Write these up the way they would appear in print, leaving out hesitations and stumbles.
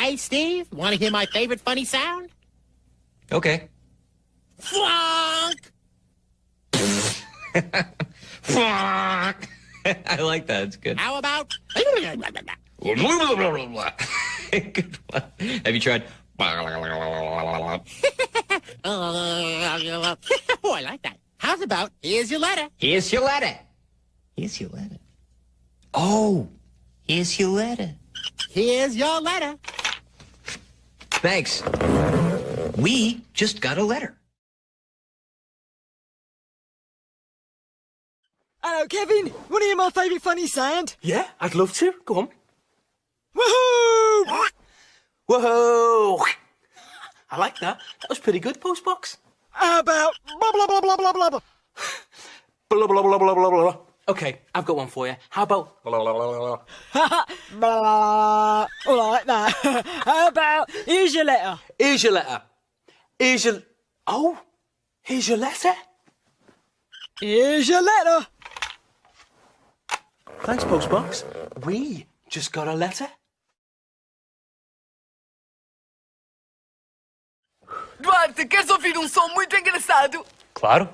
Hey, Steve, want to hear my favorite funny sound? Okay. Flonk! I like that. It's good. How about... Good one. Have you tried? Oh, I like that. How's about, here's your letter. Here's your letter. Here's your letter. Oh, here's your letter. Here's your letter. Thanks. We just got a letter. Hello, Kevin. Want to hear my favourite funny sound? Yeah, I'd love to. Go on. Woohoo! Whoa! I like that. That was pretty good, Postbox. How about blah blah blah blah blah blah blah? Blah, blah, blah, blah, blah, blah. Okay, I've got one for you. How about... Blah, blah, blah, blah, blah. Blah. I like that. How about here's your letter? Here's your letter. Here's your... Oh, here's your letter. Here's your letter. Thanks, Postbox. We just got a letter. Duarte, queres ouvir um som muito engraçado? Claro.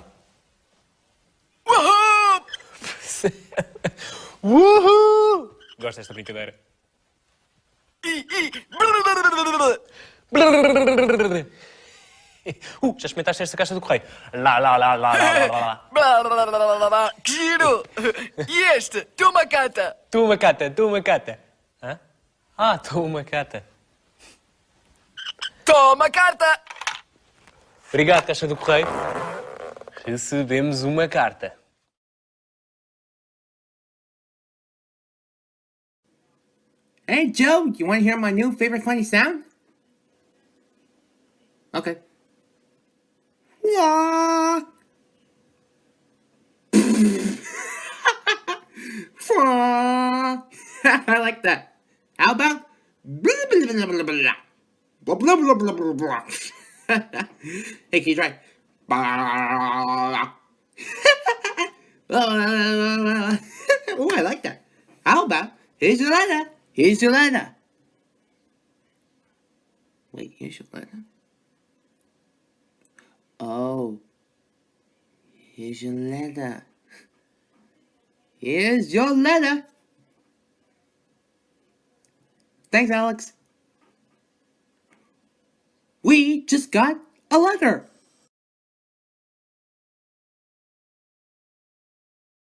Uhul! Uhul! Gosto desta brincadeira. Já experimentaste esta caixa do correio? Lá, lá, lá, lá, lá, lá, lá. Que giro! E este? Toma cata! Toma cata, toma cata. Hã? Ah, toma cata. Toma carta! Obrigado, caixa do correio. Recebemos uma carta. Hey, Joe, you want to hear my new favorite funny sound? Okay. Wah. I like that. How about blah, blah, blah, blah, blah. Blah, blah, blah, blah, blah, blah. Hey, can you try? Oh, I like that. How about here's your letter. Here's your letter. Wait, here's your letter. Oh, here's your letter. Here's your letter. Thanks, Alex. We just got a letter.